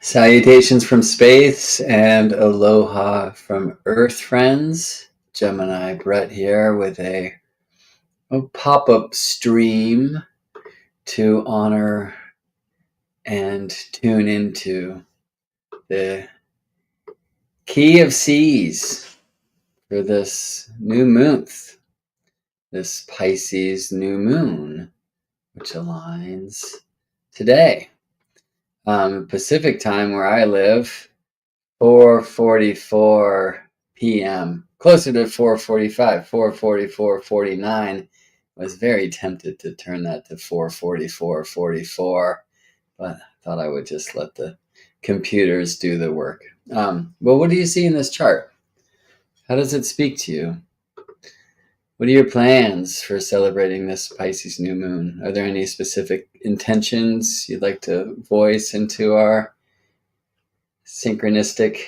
Salutations from space and aloha from Earth friends. Gemini Brett here with a pop-up stream to honor and tune into the key of C's for this new month, this Pisces New Moon, which aligns today. Pacific time where I live, 4:44 p.m. Closer to 4:45, 4:44:49. Was very tempted to turn that to 4:44:44, but I thought I would just let the computers do the work. Well, what do you see in this chart? How does it speak to you? What are your plans for celebrating this Pisces new moon? Are there any specific intentions you'd like to voice into our synchronistic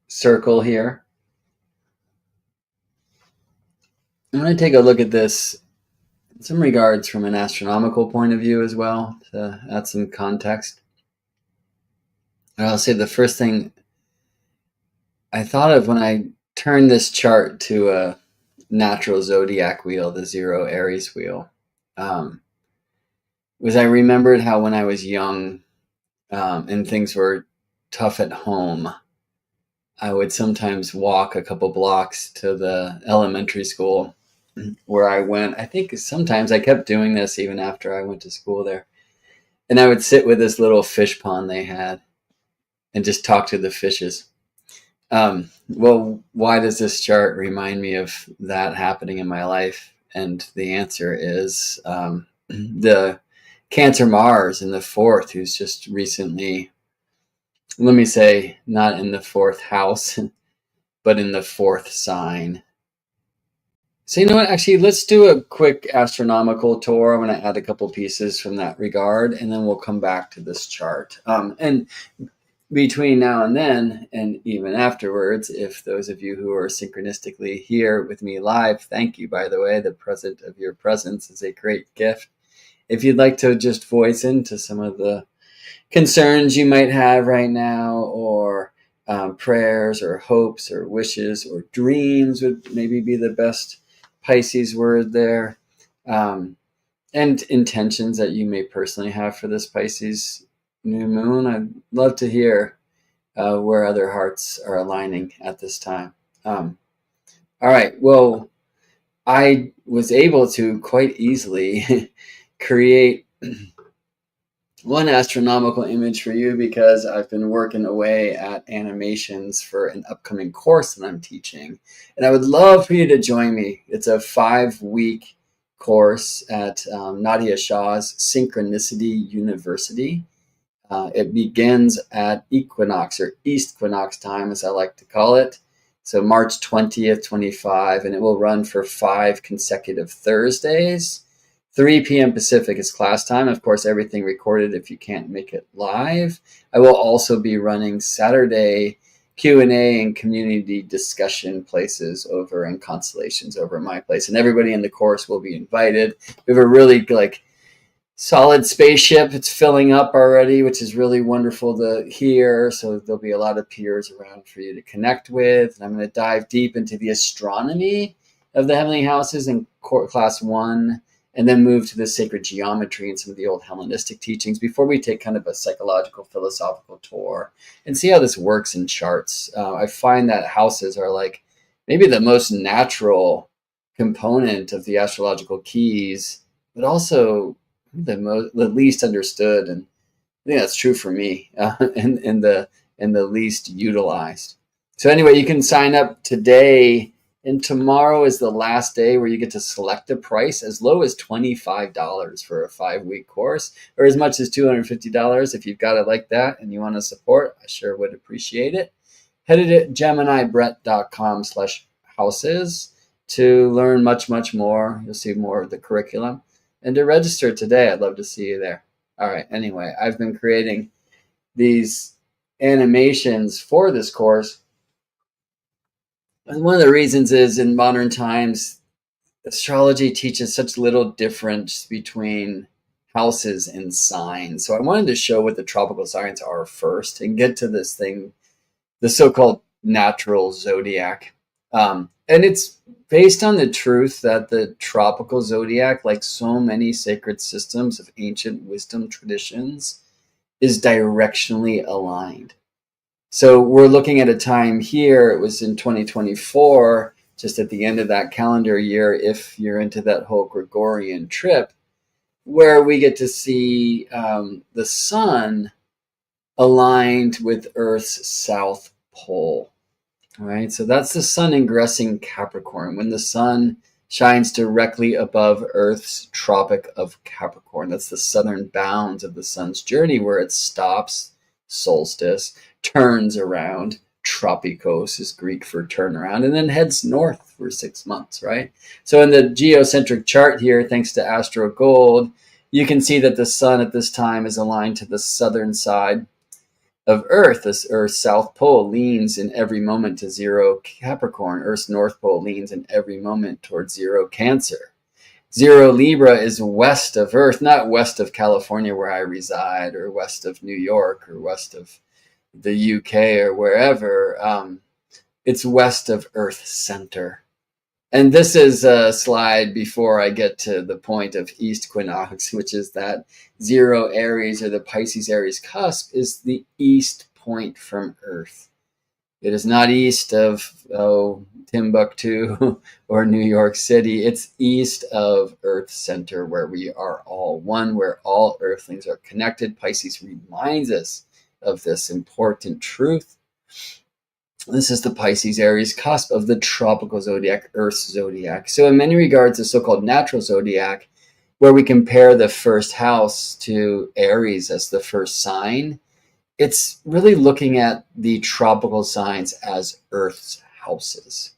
circle here? I'm going to take a look at this in some regards from an astronomical point of view as well, to add some context. And I'll say the first thing I thought of when I turned this chart to a natural zodiac wheel, the zero Aries wheel, was I remembered how when I was young and things were tough at home, I would sometimes walk a couple blocks to the elementary school where I went. I think sometimes I kept doing this even after I went to school there. And I would sit with this little fish pond they had and just talk to the fishes. Well, why does this chart remind me of that happening in my life? And the answer is the Cancer Mars in the fourth, who's just recently, let me say, not in the fourth house, but in the fourth sign. So, you know what? Actually, let's do a quick astronomical tour. I'm going to add a couple pieces from that regard, and then we'll come back to this chart. And between now and then, and even afterwards, if those of you who are synchronistically here with me live, thank you, by the way. The present of your presence is a great gift. If you'd like to just voice into some of the concerns you might have right now, or prayers or hopes or wishes or dreams would maybe be the best Pisces word there, and intentions that you may personally have for this Pisces new moon. I'd love to hear where other hearts are aligning at this time. All right. Well, I was able to quite easily create one astronomical image for you because I've been working away at animations for an upcoming course that I'm teaching. And I would love for you to join me. It's a 5-week course at Nadia Shah's Synchronicity University. It begins at equinox, or east equinox time, as I like to call it. So March 20th, 25, and it will run for 5 consecutive Thursdays. 3 p.m. Pacific is class time. Of course, everything recorded if you can't make it live. I will also be running Saturday Q&A and community discussion places over in Constellations over at my place. And everybody in the course will be invited. We have a really solid spaceship. It's filling up already, which is really wonderful to hear. So there'll be a lot of peers around for you to connect with. And I'm going to dive deep into the astronomy of the heavenly houses in class 1, and then move to the sacred geometry and some of the old Hellenistic teachings before we take kind of a psychological, philosophical tour and see how this works in charts. I find that houses are like maybe the most natural component of the astrological keys, but also the least understood, and I think that's true for me, and the least utilized. So anyway, you can sign up today, and tomorrow is the last day where you get to select a price as low as $25 for a 5-week course, or as much as $250 if you've got it like that and you want to support. I sure would appreciate it. Head to geminibrett.com/houses to learn much, much more. You'll see more of the curriculum. And to register today, I'd love to see you there. All right. Anyway, I've been creating these animations for this course. And one of the reasons is in modern times, astrology teaches such little difference between houses and signs. So I wanted to show what the tropical signs are first and get to this thing, the so-called natural zodiac. And it's based on the truth that the tropical zodiac, like so many sacred systems of ancient wisdom traditions, is directionally aligned. So we're looking at a time here, it was in 2024, just at the end of that calendar year, if you're into that whole Gregorian trip, where we get to see the sun aligned with Earth's south pole. All right, so that's the sun ingressing Capricorn, when the sun shines directly above Earth's Tropic of Capricorn. That's the southern bounds of the sun's journey, where it stops, solstice, turns around, tropikos is Greek for turnaround, and then heads north for 6 months, right? So in the geocentric chart here, thanks to Astro Gold, you can see that the sun at this time is aligned to the southern side of Earth. This Earth's south pole leans in every moment to 0 Capricorn. Earth's north pole leans in every moment towards 0 Cancer. 0 Libra is west of Earth, not west of California where I reside, or west of New York, or west of the UK, or wherever. It's west of Earth's center. And this is a slide before I get to the point of East Equinox, which is that 0 Aries, or the Pisces Aries cusp, is the east point from Earth. It is not east of Timbuktu or New York City. It's east of Earth's center, where we are all one, where all earthlings are connected. Pisces reminds us of this important truth. This is the Pisces Aries cusp of the tropical zodiac, Earth's zodiac. So in many regards, the so-called natural zodiac, where we compare the first house to Aries as the first sign, it's really looking at the tropical signs as Earth's houses.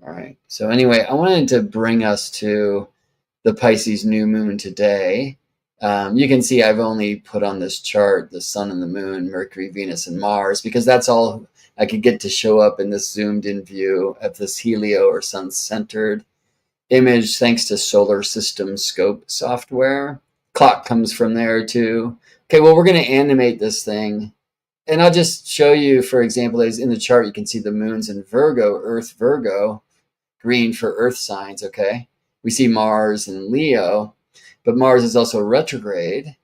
All right. So anyway, I wanted to bring us to the Pisces new moon today. You can see I've only put on this chart the sun and the moon, Mercury, Venus, and Mars, because that's all I could get to show up in this zoomed in view of this helio or sun-centered image, thanks to solar system scope software. Clock comes from there too. Okay, well, we're going to animate this thing. And I'll just show you, for example, as in the chart, you can see the moon's in Virgo, Earth Virgo, green for Earth signs, okay? We see Mars in Leo, but Mars is also retrograde,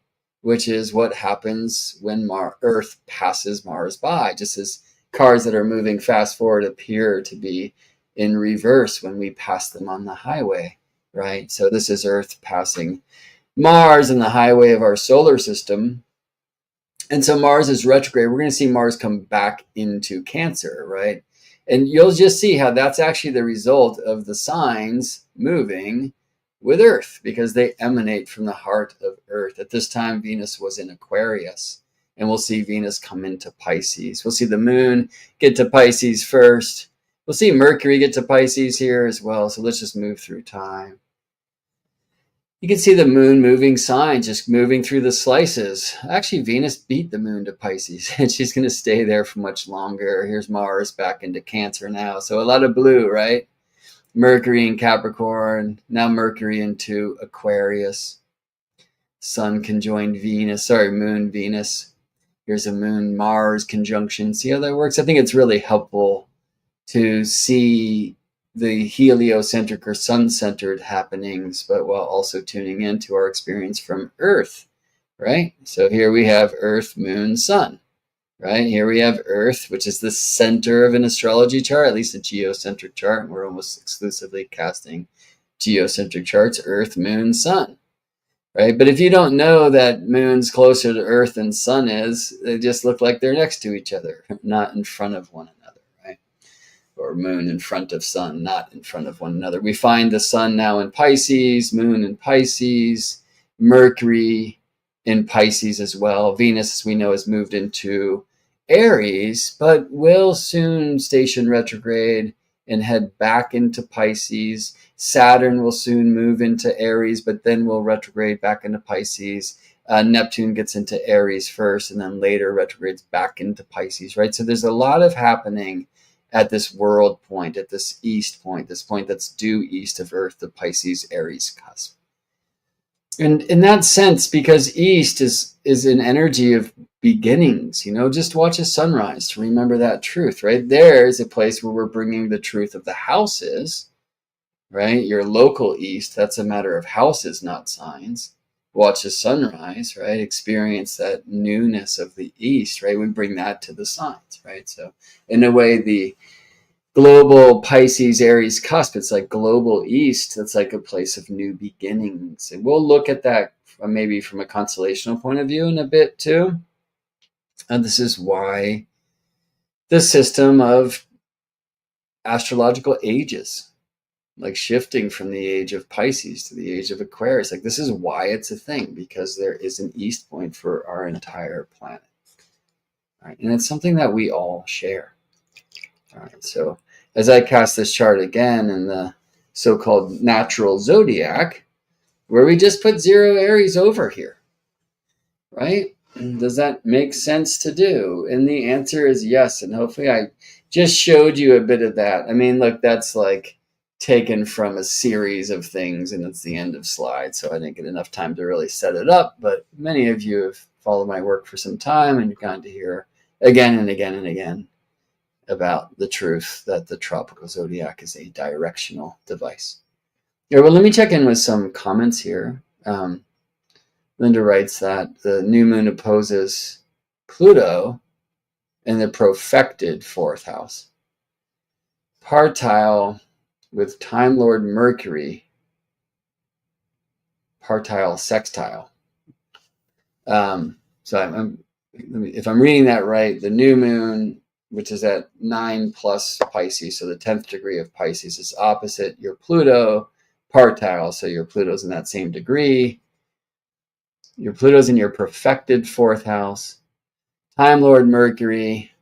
which is what happens when Earth passes Mars by, just as cars that are moving fast forward appear to be in reverse when we pass them on the highway, right? So this is Earth passing Mars in the highway of our solar system. And so Mars is retrograde. We're going to see Mars come back into Cancer, right? And you'll just see how that's actually the result of the signs moving with Earth, because they emanate from the heart of Earth. At this time, Venus was in Aquarius. And we'll see Venus come into Pisces. We'll see the moon get to Pisces first. We'll see Mercury get to Pisces here as well. So let's just move through time. You can see the moon moving signs, just moving through the slices. Actually, Venus beat the moon to Pisces, and she's going to stay there for much longer. Here's Mars back into Cancer now. So a lot of blue, right? Mercury in Capricorn, now Mercury into Aquarius. Sun conjoined Venus, moon, Venus. Here's a moon Mars conjunction. See how that works? I think it's really helpful to see the heliocentric or sun-centered happenings, but while also tuning into our experience from Earth, right? So here we have Earth, Moon, Sun, right? Here we have Earth, which is the center of an astrology chart, at least a geocentric chart. And we're almost exclusively casting geocentric charts, Earth, Moon, Sun. Right? But if you don't know that moon's closer to Earth than sun is, they just look like they're next to each other, not in front of one another, right? Or moon in front of sun, not in front of one another. We find the sun now in Pisces, moon in Pisces, Mercury in Pisces as well. Venus, as we know, has moved into Aries, but will soon station retrograde and head back into Pisces. Saturn will soon move into Aries, but then will retrograde back into Pisces. Neptune gets into Aries first, and then later retrogrades back into Pisces, right? So there's a lot of happening at this world point, at this east point, this point that's due east of Earth, the Pisces Aries cusp. And in that sense, because East is an energy of beginnings, just watch a sunrise to remember that truth. Right there is a place where we're bringing the truth of the houses. Right, your local East, that's a matter of houses, not signs. Watch the sunrise, right? Experience that newness of the East, right? We bring that to the signs, right? So in a way, the global Pisces Aries cusp, it's like global East. That's like a place of new beginnings. And we'll look at that maybe from a constellational point of view in a bit too. And this is why the system of astrological ages, like shifting from the age of Pisces to the age of Aquarius, like this is why it's a thing, because there is an East point for our entire planet. All right, and it's something that we all share. All right, so as I cast this chart again in the so-called natural zodiac, where we just put 0 Aries over here, right? Does that make sense to do? And the answer is yes. And hopefully I just showed you a bit of that. I mean, look, that's like taken from a series of things, and it's the end of slide, so I didn't get enough time to really set it up. But many of you have followed my work for some time, and you've gotten to hear again and again and again about the truth that the tropical zodiac is a directional device. Yeah, well, let me check in with some comments here. Linda writes that the new moon opposes Pluto in the profected 4th house. Partile with Time Lord Mercury, partile sextile. So if I'm reading that right, the new moon, which is at 9 plus Pisces, so the 10th degree of Pisces, is opposite your Pluto partile. So your Pluto's in that same degree. Your Pluto's in your perfected 4th house. Time Lord Mercury,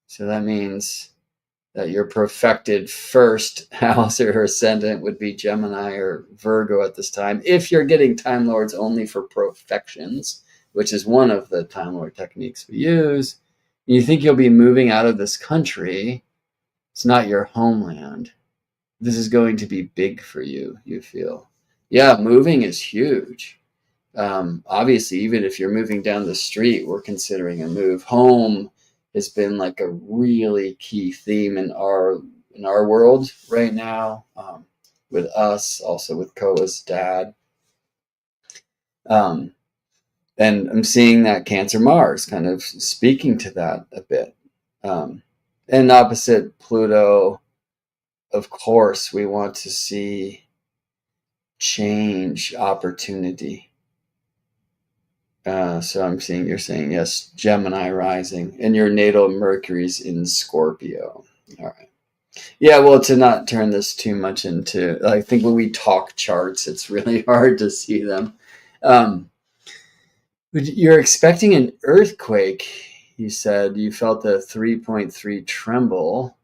so that means that your perfected 1st house or ascendant would be Gemini or Virgo at this time. If you're getting Time Lords only for profections, which is one of the Time Lord techniques we use, and you think you'll be moving out of this country, it's not your homeland. This is going to be big for you, you feel. Yeah, moving is huge. Obviously, even if you're moving down the street, we're considering a move. Home has been like a really key theme in our world right now, with us, also with Koa's dad. And I'm seeing that Cancer Mars kind of speaking to that a bit. And opposite Pluto, of course, we want to see change, opportunity. So I'm seeing you're saying yes, Gemini rising, and your natal Mercury's in Scorpio. All right. Yeah, well, to not turn this too much into, I think when we talk charts, it's really hard to see them. You're expecting an earthquake. You said you felt a 3.3 tremble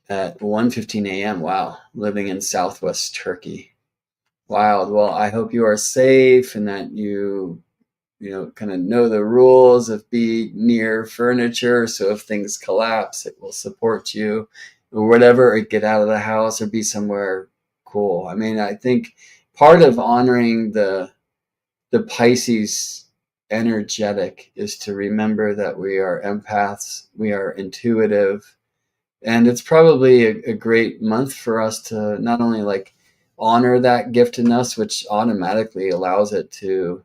at 1:15 a.m. Wow, living in Southwest Turkey. Wild. Well, I hope you are safe and that you kind of know the rules of be near furniture. So if things collapse, it will support you or whatever, or get out of the house or be somewhere cool. I mean, I think part of honoring the Pisces energetic is to remember that we are empaths, we are intuitive, and it's probably a great month for us to not only like honor that gift in us, which automatically allows it to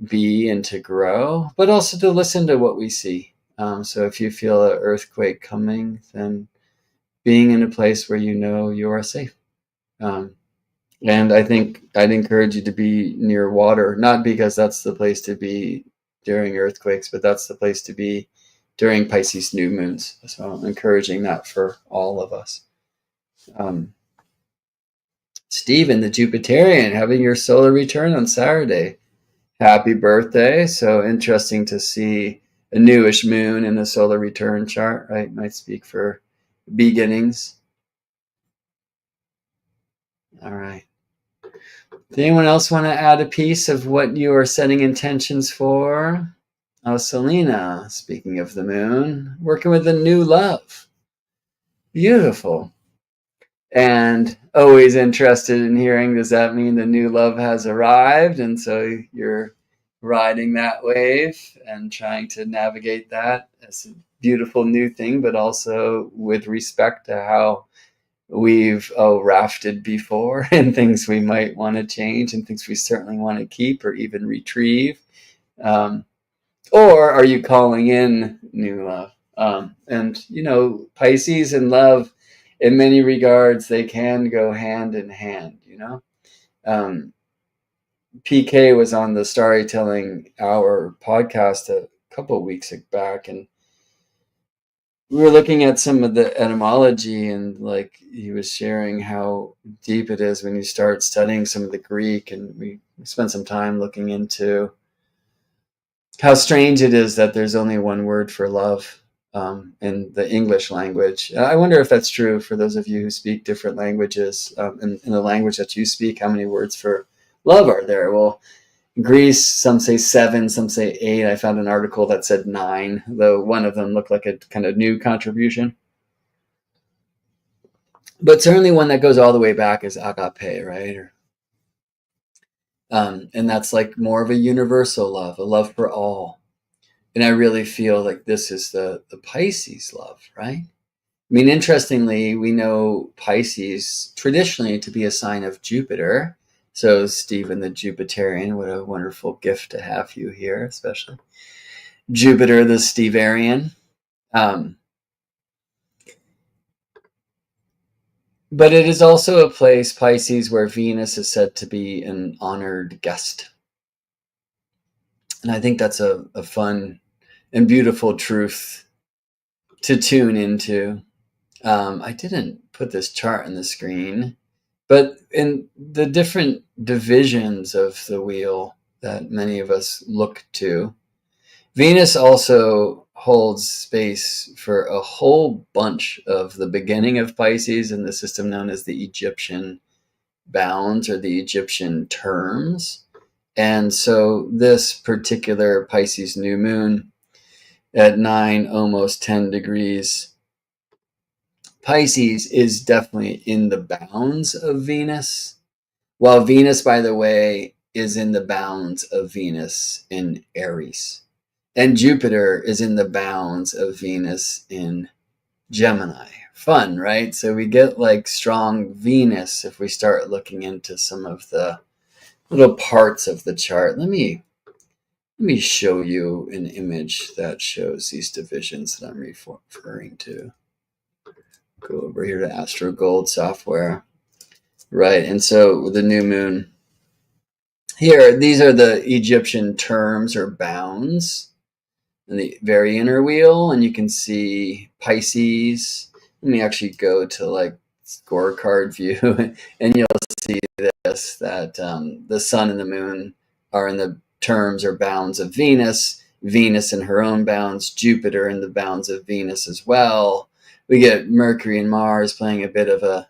be and to grow, but also to listen to what we see. So if you feel an earthquake coming, then being in a place where you know you are safe. And I think I'd encourage you to be near water, not because that's the place to be during earthquakes, but that's the place to be during Pisces new moons. So I'm encouraging that for all of us. Stephen, the Jupiterian, having your solar return on Saturday. Happy birthday. So interesting to see a newish moon in the solar return chart, right? Might speak for beginnings. All right. Does anyone else want to add a piece of what you are setting intentions for? Oh, Selena, speaking of the moon, working with a new love. Beautiful. and always interested in hearing, does that mean the new love has arrived? And so you're riding that wave and trying to navigate that as a beautiful new thing, but also with respect to how we've rafted before and things we might want to change and things we certainly want to keep or even retrieve. Um, or are you calling in new love? And Pisces and love, in many regards, they can go hand in hand. PK was on the Storytelling Hour podcast a couple of weeks back, and we were looking at some of the etymology, and like he was sharing how deep it is when you start studying some of the Greek, and we spent some time looking into how strange it is that there's only one word for love in the English language. I wonder if that's true for those of you who speak different languages. In the language that you speak, how many words for love are there? Well, in Greece, some say 7, some say 8. I found an article that said 9, though one of them looked like a kind of new contribution. But certainly one that goes all the way back is agape, right? And that's like more of a universal love, a love for all. And I really feel like this is the Pisces love, right? I mean, interestingly, we know Pisces traditionally to be a sign of Jupiter. So, Stephen the Jupiterian, what a wonderful gift to have you here, especially. Jupiter the Steverian. But it is also a place, Pisces, where Venus is said to be an honored guest. And I think that's a fun and beautiful truth to tune into. I didn't put this chart on the screen, but in the different divisions of the wheel that many of us look to, Venus also holds space for a whole bunch of the beginning of Pisces in the system known as the Egyptian bounds or the Egyptian terms. And so this particular Pisces new moon at 9, almost 10 degrees Pisces is definitely in the bounds of Venus, while Venus, by the way, is in the bounds of Venus in Aries. And Jupiter is in the bounds of Venus in Gemini. Fun, right? So we get like strong Venus if we start looking into some of the little parts of the chart. Let me show you an image that shows these divisions that I'm referring to. Go over here to Astro Gold software. Right, and so the new moon here, these are the Egyptian terms or bounds in the very inner wheel, and you can see Pisces. Let me actually go to like scorecard view, and you'll see this, that the sun and the moon are in the terms or bounds of Venus, Venus in her own bounds, Jupiter in the bounds of Venus as well. We get Mercury and Mars playing a bit of a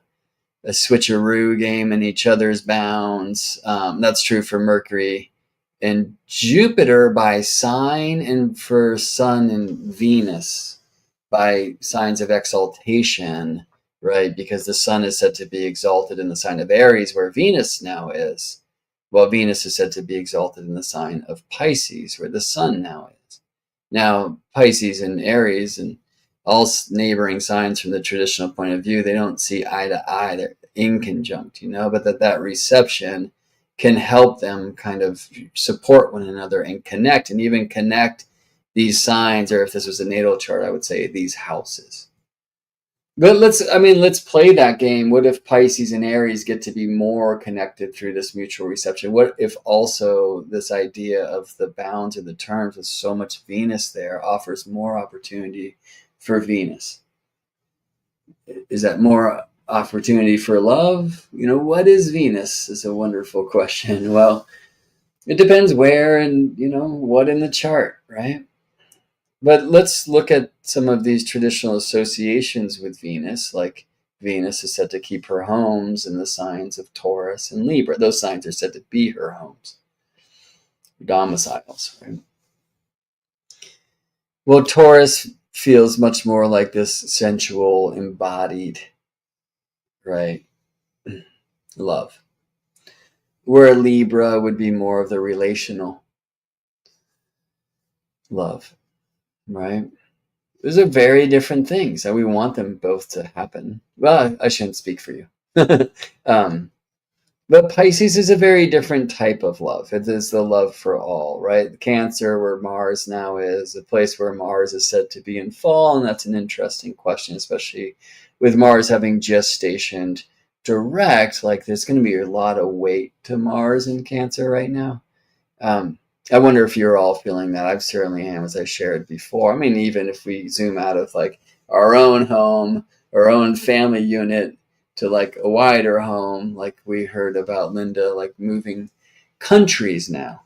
switcheroo game in each other's bounds. That's true for Mercury and Jupiter by sign, and for Sun and Venus by signs of exaltation, right? Because the Sun is said to be exalted in the sign of Aries, where Venus now is, while Venus is said to be exalted in the sign of Pisces, where the Sun now is. Now, Pisces and Aries and all neighboring signs from the traditional point of view, they don't see eye to eye. They're inconjunct, but that reception can help them kind of support one another and connect, and even connect these signs, or if this was a natal chart, I would say these houses. But let's play that game. What if Pisces and Aries get to be more connected through this mutual reception? What if also this idea of the bounds or the terms with so much Venus there offers more opportunity for Venus? Is that more opportunity for love? What is Venus is a wonderful question. Well, it depends where and, what in the chart, right? But let's look at some of these traditional associations with Venus, like Venus is said to keep her homes in the signs of Taurus and Libra. Those signs are said to be her homes, domiciles, right? Well, Taurus feels much more like this sensual, embodied right? Love. Where Libra would be more of the relational love, right? Those are very different things, and we want them both to happen. Well, I shouldn't speak for you. um, but Pisces is a very different type of love. It is the love for all, right? Cancer, where Mars now is, a place where Mars is said to be in fall, and that's an interesting question, especially with Mars having just stationed direct. Like, there's going to be a lot of weight to Mars in Cancer right now. I wonder if you're all feeling that. I certainly am, as I shared before. I mean, even if we zoom out of like our own home, our own family unit, to like a wider home, like we heard about Linda, like moving countries now.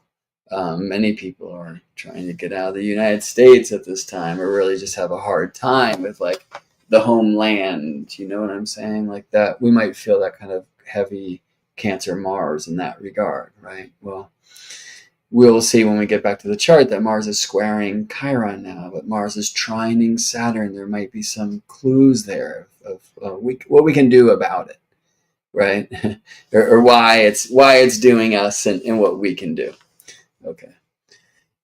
Many people are trying to get out of the United States at this time, or really just have a hard time with like the homeland. You know what I'm saying? Like that, we might feel that kind of heavy Cancer Mars in that regard, right? Well, we'll see when we get back to the chart that Mars is squaring Chiron now, but Mars is trining Saturn. There might be some clues there of what we can do about it, right? or why it's doing us, and what we can do. Okay,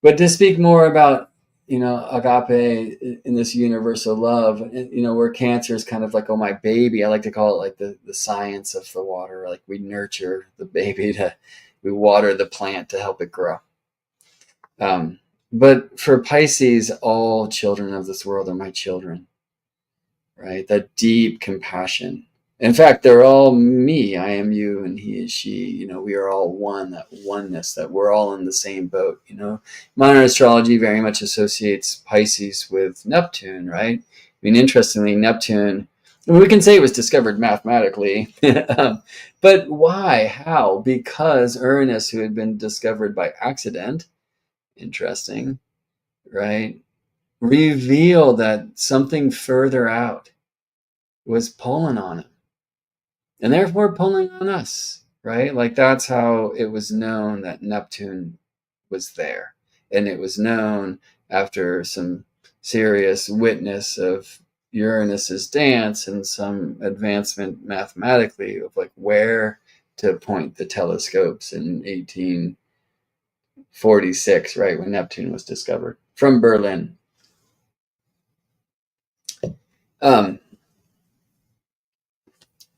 but to speak more about agape in this universal love, where Cancer is kind of like, oh, my baby. I like to call it like the science of the water. Like, we nurture the baby, we water the plant to help it grow. But for Pisces, all children of this world are my children, right? That deep compassion. In fact, they're all me. I am you, and he is she. We are all one, that oneness, that we're all in the same boat. Modern astrology very much associates Pisces with Neptune, right? I mean, interestingly, Neptune, we can say it was discovered mathematically. But why? How? Because Uranus, who had been discovered by accident, interesting, right, revealed that something further out was pulling on him, and therefore pulling on us, right? Like, that's how it was known that Neptune was there. And it was known after some serious witness of Uranus's dance and some advancement mathematically of like where to point the telescopes in 1846, right, when Neptune was discovered from Berlin.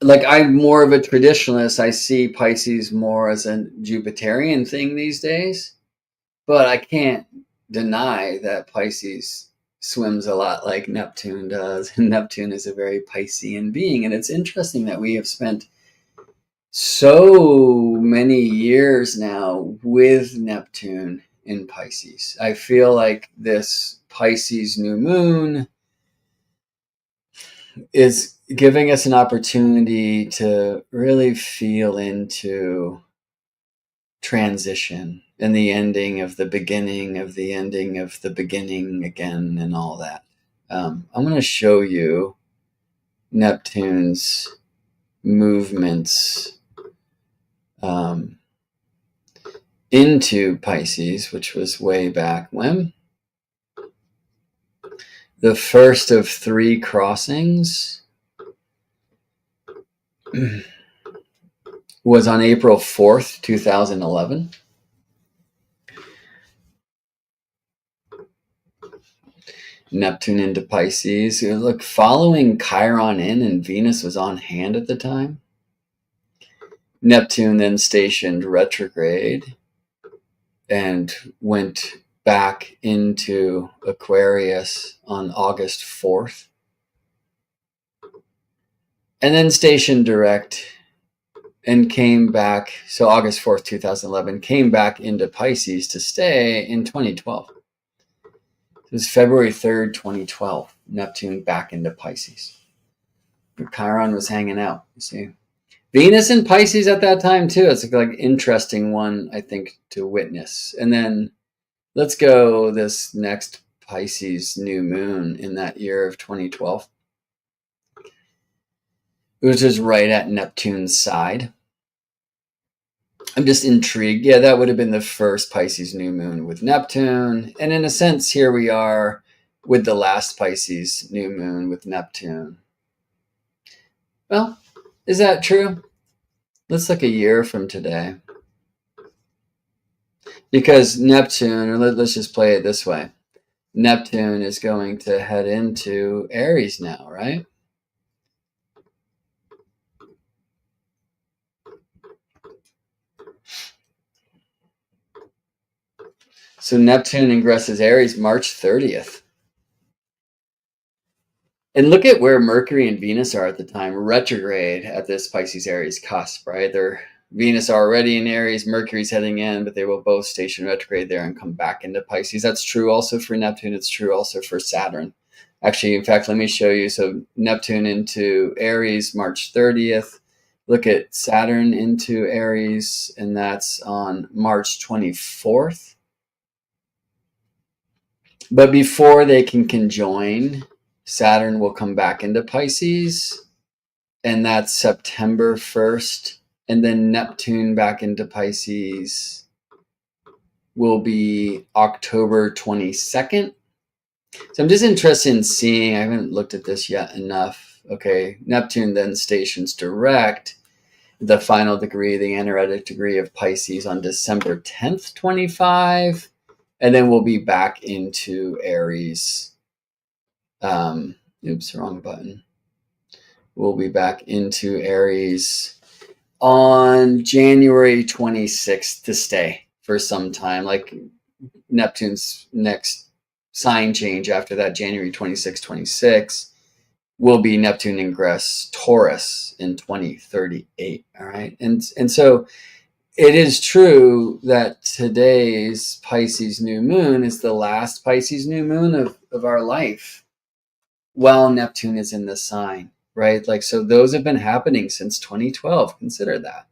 Like, I'm more of a traditionalist. I see Pisces more as a Jupiterian thing these days, but I can't deny that Pisces swims a lot like Neptune does, and Neptune is a very Piscean being. And it's interesting that we have spent so many years now with Neptune in Pisces. I feel like this Pisces new moon is giving us an opportunity to really feel into transition and the ending of the beginning of the ending of the beginning again, and all that. I'm going to show you Neptune's movements into Pisces, which was way back when. The first of 3 crossings was on April 4th, 2011. Neptune into Pisces. Look, following Chiron in, and Venus was on hand at the time. Neptune then stationed retrograde and went back into Aquarius on August 4th. And then stationed direct and came back. So August 4th, 2011, came back into Pisces to stay in 2012. It was February 3rd, 2012, Neptune back into Pisces. Chiron was hanging out, you see. Venus in Pisces at that time too. It's like interesting one, I think, to witness. And then let's go this next Pisces new moon in that year of 2012. It was just right at Neptune's side. I'm just intrigued. Yeah, that would have been the first Pisces new moon with Neptune. And in a sense, here we are with the last Pisces new moon with Neptune. Well, Is that true? Let's look a year from today. Because Neptune, or let's just play it this way. Neptune is going to head into Aries now, right? So Neptune ingresses Aries March 30th. And look at where Mercury and Venus are at the time, retrograde at this Pisces Aries cusp, right? They're Venus already in Aries, Mercury's heading in, but they will both station retrograde there and come back into Pisces. That's true also for Neptune. It's true also for Saturn. Actually, in fact, let me show you. So Neptune into Aries, March 30th. Look at Saturn into Aries, and that's on March 24th. But before they can conjoin, Saturn will come back into Pisces, and that's September 1st. And then Neptune back into Pisces will be October 22nd. So I'm just interested in seeing, I haven't looked at this yet enough. Okay, Neptune then stations direct the final degree, the anaretic degree of Pisces on December 10th, 25. And then we'll be back into Aries. Oops, wrong button. We'll be back into Aries on January 26th to stay for some time. Like Neptune's next sign change after that, January 26, will be Neptune ingress Taurus in 2038. All right. And so it is true that today's Pisces new moon is the last Pisces new moon of our life while Neptune is in the sign, right? Like, so those have been happening since 2012. Consider that.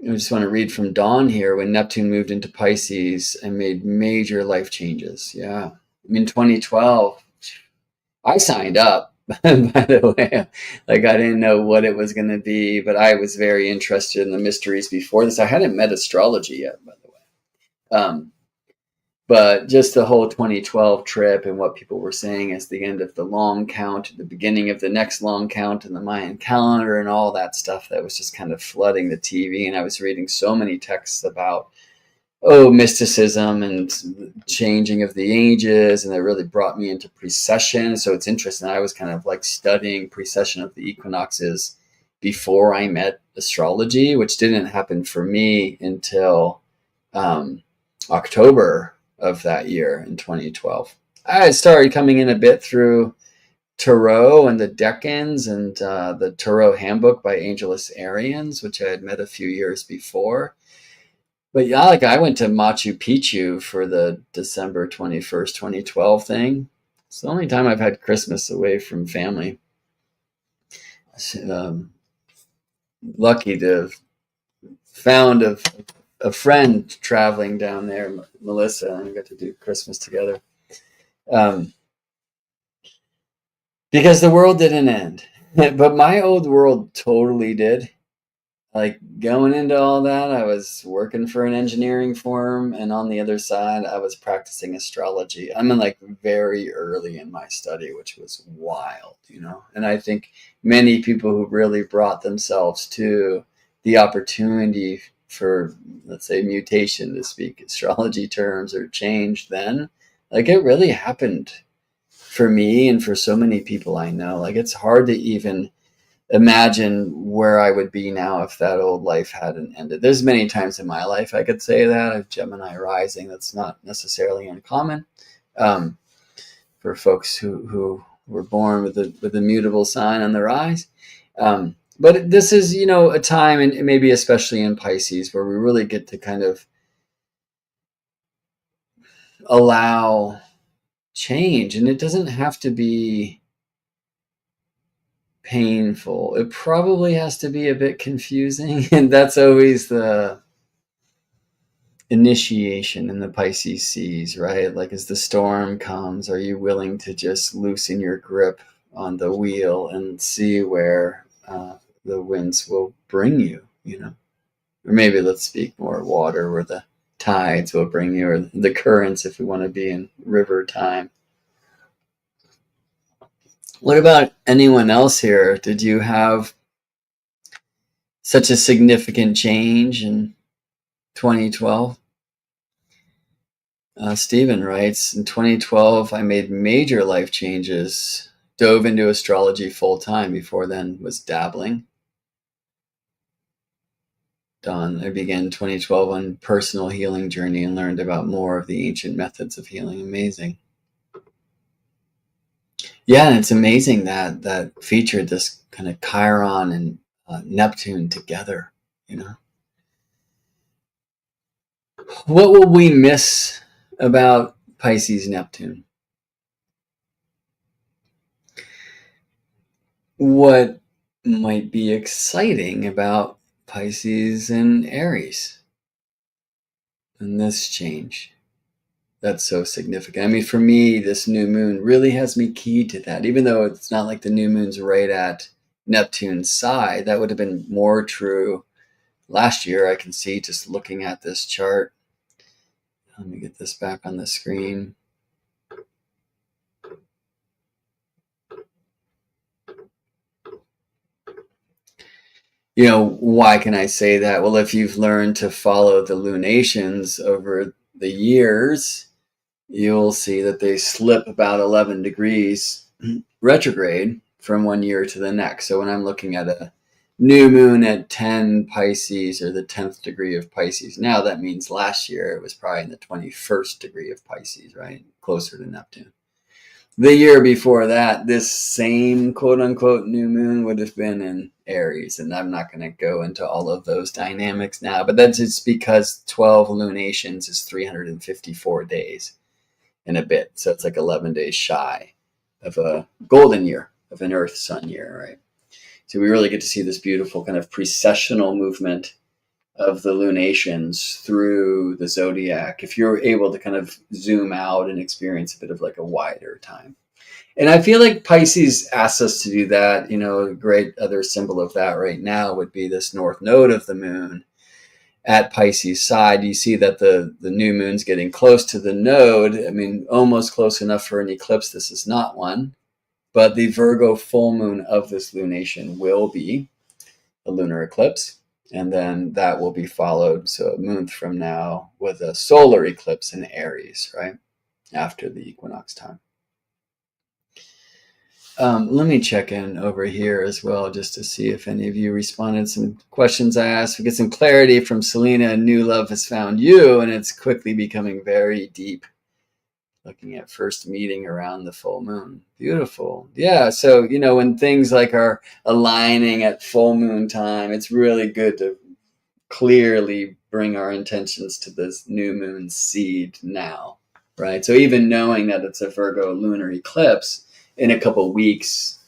I just want to read from Dawn here. When Neptune moved into Pisces, I made major life changes. Yeah. I mean, 2012, I signed up, by the way. Like, I didn't know what it was going to be, but I was very interested in the mysteries before this. I hadn't met astrology yet, by the way. But just the whole 2012 trip and what people were saying as the end of the long count, the beginning of the next long count in the Mayan calendar and all that stuff that was just kind of flooding the TV. And I was reading so many texts about, mysticism and changing of the ages. And it really brought me into precession. So it's interesting. I was kind of like studying precession of the equinoxes before I met astrology, which didn't happen for me until October of that year in 2012. I started coming in a bit through Tarot and the Decans and the Tarot Handbook by Angelus Arians, which I had met a few years before. But yeah, like I went to Machu Picchu for the December 21st, 2012 thing. It's the only time I've had Christmas away from family. Lucky to have found a friend traveling down there, Melissa, and we got to do Christmas together. Because the world didn't end, but my old world totally did. Like going into all that, I was working for an engineering firm, and on the other side, I was practicing astrology. I'm in like very early in my study, which was wild, And I think many people who really brought themselves to the opportunity for, let's say, mutation, to speak astrology terms, or change then, like it really happened for me and for so many people I know. Like it's hard to even imagine where I would be now if that old life hadn't ended. There's many times in my life I could say that. Of Gemini rising, that's not necessarily uncommon for folks who were born with a mutable sign on the rise. But this is, a time, and maybe especially in Pisces, where we really get to kind of allow change. And it doesn't have to be painful. It probably has to be a bit confusing. And that's always the initiation in the Pisces seas, right? Like as the storm comes, are you willing to just loosen your grip on the wheel and see where the winds will bring you, Or maybe let's speak more water, where the tides will bring you, or the currents if we want to be in river time. What about anyone else here? Did you have such a significant change in 2012? Stephen writes, in 2012, I made major life changes, dove into astrology full time. Before then was dabbling. Don, I began 2012 on personal healing journey and learned about more of the ancient methods of healing. Amazing. Yeah, and it's amazing that featured this kind of Chiron and Neptune together, you know. What will we miss about Pisces Neptune? What might be exciting about Pisces and Aries and this change? That's so significant. I mean, for me, this new moon really has me keyed to that. Even though it's not like the new moon's right at Neptune's side, that would have been more true last year. I can see just looking at this chart. Let me get this back on the screen. You know, why can I say that? Well, if you've learned to follow the lunations over the years, you'll see that they slip about 11 degrees retrograde from one year to the next. So when I'm looking at a new moon at 10 Pisces, or the 10th degree of Pisces, now that means last year it was probably in the 21st degree of Pisces, right? Closer to Neptune. The year before that, this same quote unquote new moon would have been in Aries. And I'm not going to go into all of those dynamics now, but that's just because 12 lunations is 354 days and a bit. So it's like 11 days shy of a golden year, of an Earth Sun year, right? So we really get to see this beautiful kind of precessional movement of the lunations through the zodiac, if you're able to kind of zoom out and experience a bit of like a wider time. And I feel like Pisces asks us to do that. You know, a great other symbol of that right now would be this north node of the moon at Pisces side. You see that the new moon's getting close to the node. I mean, almost close enough for an eclipse. This is not one, but the Virgo full moon of this lunation will be a lunar eclipse. And then that will be followed, so a month from now, with a solar eclipse in Aries, right? After the equinox time. Let me check in over here as well, just to see if any of you responded. Some questions I asked. We get some clarity from Selena. New love has found you, and it's quickly becoming very deep. Looking at first meeting around the full moon. Beautiful. Yeah, so, you know, when things like are aligning at full moon time, it's really good to clearly bring our intentions to this new moon seed now, right? So even knowing that it's a Virgo lunar eclipse in a couple of weeks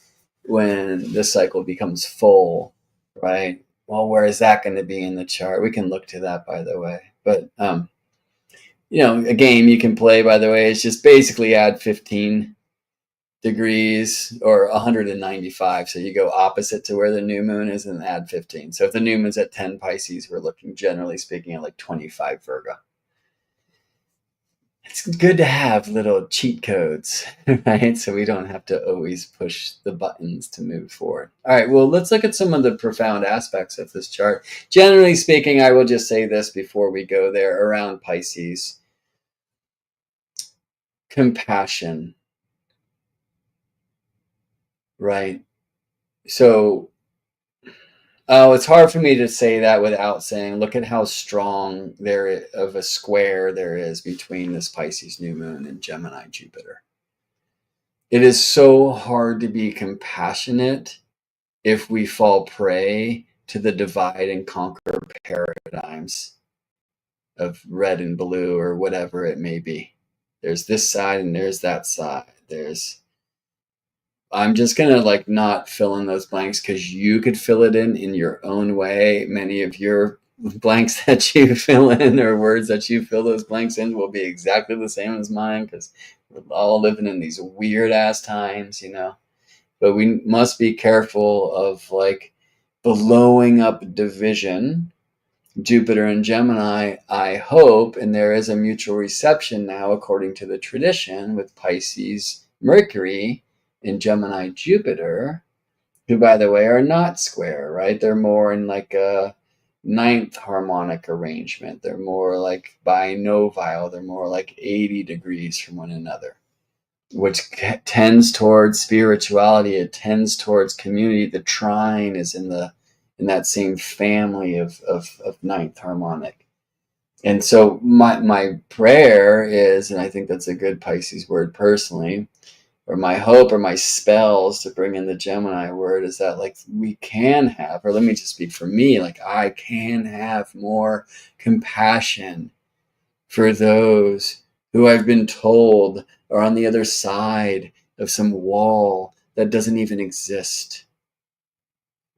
when this cycle becomes full, right? Well, where is that going to be in the chart? We can look to that, by the way. But you know, a game you can play, by the way, is just basically add 15 degrees or 195. So you go opposite to where the new moon is and add 15. So if the new moon's at 10 Pisces, we're looking, generally speaking, at like 25 Virgo. It's good to have little cheat codes, right? So we don't have to always push the buttons to move forward. All right, well, let's look at some of the profound aspects of this chart. Generally speaking, I will just say this before we go there around Pisces. Compassion, right? So, it's hard for me to say that without saying, look at how strong there of a square there is between this Pisces new moon and Gemini Jupiter. It is so hard to be compassionate if we fall prey to the divide and conquer paradigms of red and blue or whatever it may be. There's this side and there's that side. I'm just going to like not fill in those blanks because you could fill it in your own way. Many of your blanks that you fill in or words that you fill those blanks in will be exactly the same as mine because we're all living in these weird ass times, you know. But we must be careful of like blowing up division. Jupiter and Gemini, I hope, and there is a mutual reception now according to the tradition with Pisces Mercury in Gemini Jupiter, who, by the way, are not square, right? They're more in like a ninth harmonic arrangement. They're more like binovile. They're more like 80 degrees from one another, which tends towards spirituality. It tends towards community. The trine is in that same family of ninth harmonic. And so my prayer is, and I think that's a good Pisces word personally, or my hope or my spells to bring in the Gemini word, is that like we can have, or let me just speak for me, like I can have more compassion for those who I've been told are on the other side of some wall that doesn't even exist.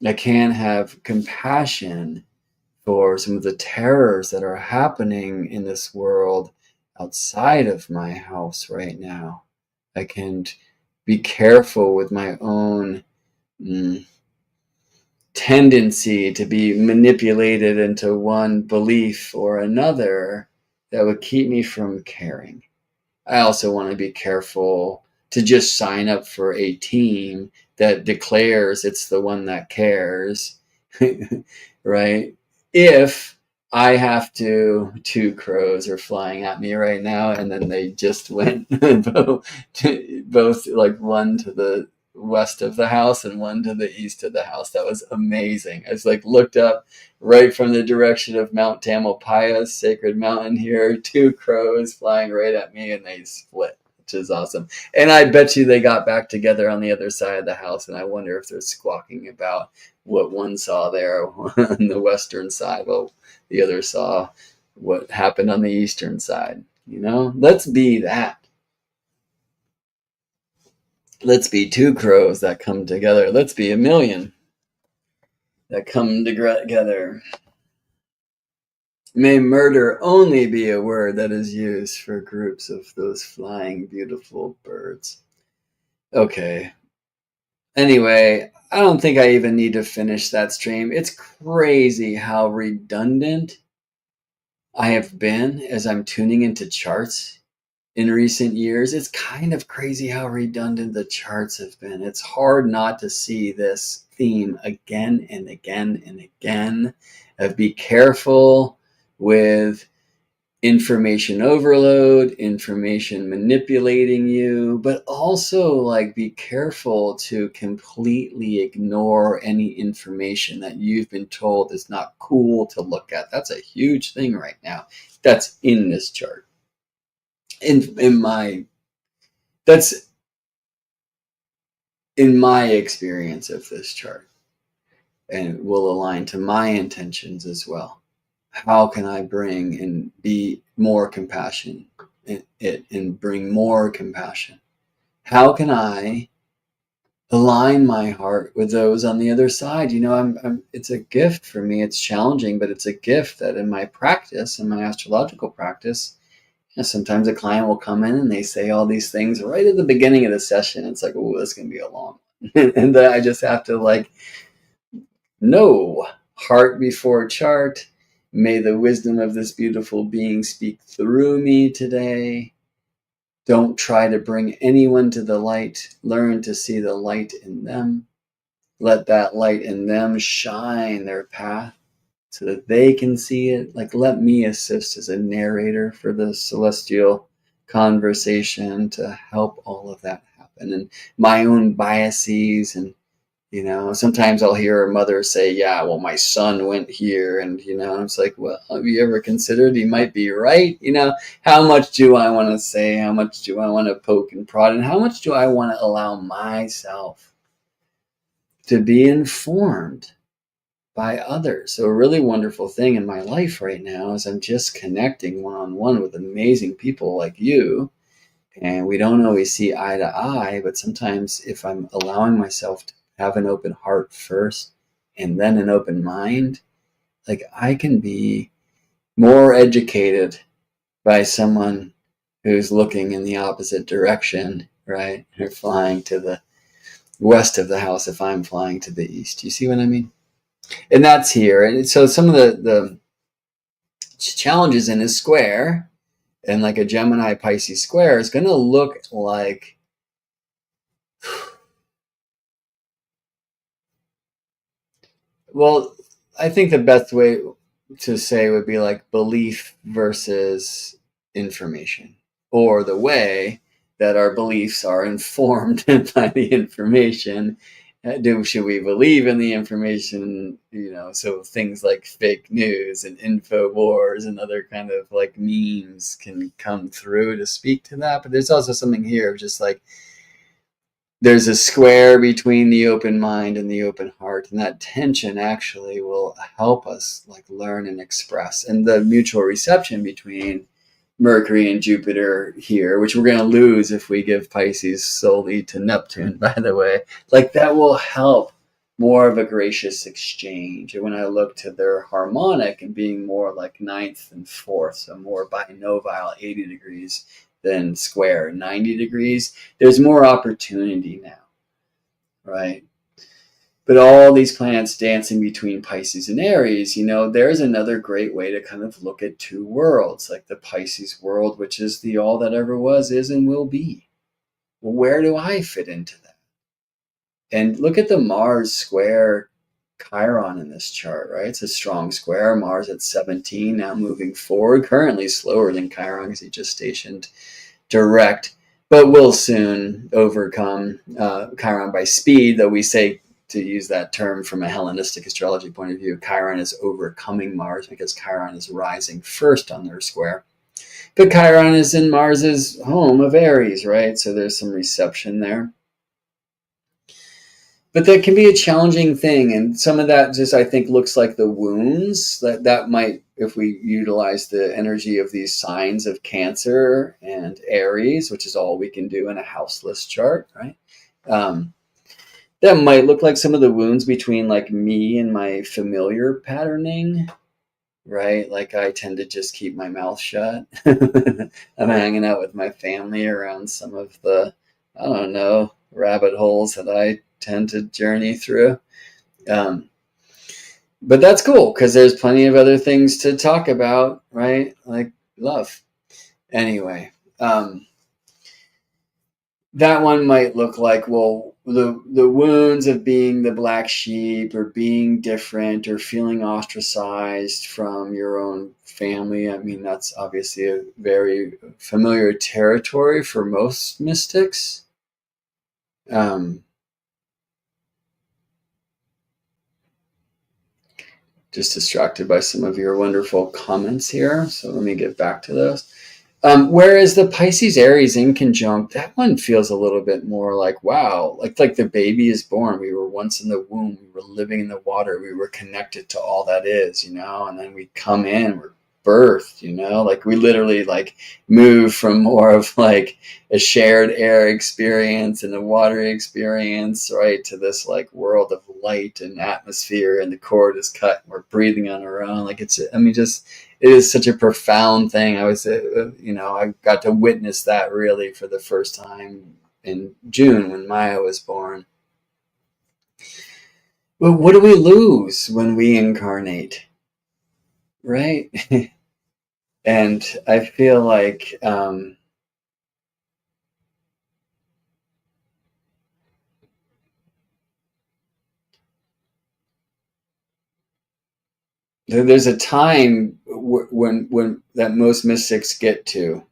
I can have compassion for some of the terrors that are happening in this world outside of my house right now. I can be careful with my own tendency to be manipulated into one belief or another that would keep me from caring. I also want to be careful to just sign up for a team that declares it's the one that cares, right? If I have to, two crows are flying at me right now, and then they just went both like one to the west of the house and one to the east of the house. That was amazing. I was like looked up right from the direction of Mount Tamalpais, sacred mountain here, two crows flying right at me, and they split, which is awesome. And I bet you they got back together on the other side of the house, and I wonder if they're squawking about what one saw there on the western side, while the other saw what happened on the eastern side. Let's be that. Let's be two crows that come together. Let's be a million that come together. May murder only be a word that is used for groups of those flying beautiful birds. Okay. Anyway, I don't think I even need to finish that stream. It's crazy how redundant I have been as I'm tuning into charts in recent years. It's kind of crazy how redundant the charts have been. It's hard not to see this theme again and again and again of be careful with information overload, information manipulating you, but also like be careful to completely ignore any information that you've been told is not cool to look at. That's a huge thing right now. That's in this chart. That's in my experience of this chart, and will align to my intentions as well. How can I bring and be more compassion in it and bring more compassion? How can I align my heart with those on the other side? It's a gift for me. It's challenging, but it's a gift that in my practice, in my astrological practice, sometimes a client will come in and they say all these things right at the beginning of the session. It's like, oh, this is going to be a long one. And then I just have to no, heart before chart. May the wisdom of this beautiful being speak through me today. Don't try to bring anyone to the light. Learn to see the light in them. Let that light in them shine their path so that they can see it. Let me assist as a narrator for the celestial conversation to help all of that happen. And my own biases, and sometimes I'll hear a mother say, yeah, well, my son went here. And, it's like, well, have you ever considered he might be right? How much do I want to say? How much do I want to poke and prod? And how much do I want to allow myself to be informed by others? So a really wonderful thing in my life right now is I'm just connecting one-on-one with amazing people like you. And we don't always see eye to eye, but sometimes if I'm allowing myself to have an open heart first and then an open mind, I can be more educated by someone who's looking in the opposite direction, right? Or flying to the west of the house if I'm flying to the east. You see what I mean? And that's here. And so some of the challenges in a square, and like a Gemini Pisces square, is going to look like Well, I think the best way to say would be like belief versus information, or the way that our beliefs are informed by the information. Should we believe in the information? So things like fake news and info wars and other kind of like memes can come through to speak to that. But there's also something here of just like there's a square between the open mind and the open heart, and that tension actually will help us like learn and express. And the mutual reception between Mercury and Jupiter here, which we're going to lose if we give Pisces solely to Neptune, by the way, like that will help more of a gracious exchange. And when I look to their harmonic and being more like ninth and fourth, so more binovile 80 degrees than square 90 degrees, there's more opportunity now, right? But all these planets dancing between Pisces and Aries, there's another great way to kind of look at two worlds, like the Pisces world, which is the all that ever was, is, and will be. Well, where do I fit into that? And look at the Mars square Chiron in this chart, right? It's a strong square. Mars at 17, now moving forward, currently slower than Chiron because he just stationed direct, but will soon overcome Chiron by speed, though we say, to use that term from a Hellenistic astrology point of view, Chiron is overcoming Mars because Chiron is rising first on their square. But Chiron is in Mars's home of Aries, right? So there's some reception there. But that can be a challenging thing, and some of that just, I think, looks like the wounds that might, if we utilize the energy of these signs of Cancer and Aries, which is all we can do in a houseless chart, right? That might look like some of the wounds between like me and my familiar patterning, right? Like I tend to just keep my mouth shut. I'm hanging out with my family around some of the, I don't know, rabbit holes that I tend to journey through. But that's cool because there's plenty of other things to talk about, right? Like love. Anyway, that one might look like, well, the wounds of being the black sheep or being different or feeling ostracized from your own family. I mean, that's obviously a very familiar territory for most mystics. Just distracted by some of your wonderful comments here, so let me get back to those. Whereas the Pisces Aries in conjunct, that one feels a little bit more like, wow, like the baby is born. We were once in the womb. We were living in the water. We were connected to all that is, and then we come in, we're birthed, like we literally like move from more of like a shared air experience and a water experience, right, to this like world of light and atmosphere, and the cord is cut and we're breathing on our own. Like it is such a profound thing. I got to witness that really for the first time in June when Maya was born. Well, what do we lose when we incarnate? Right? And I feel like there's a time when that most mystics get to,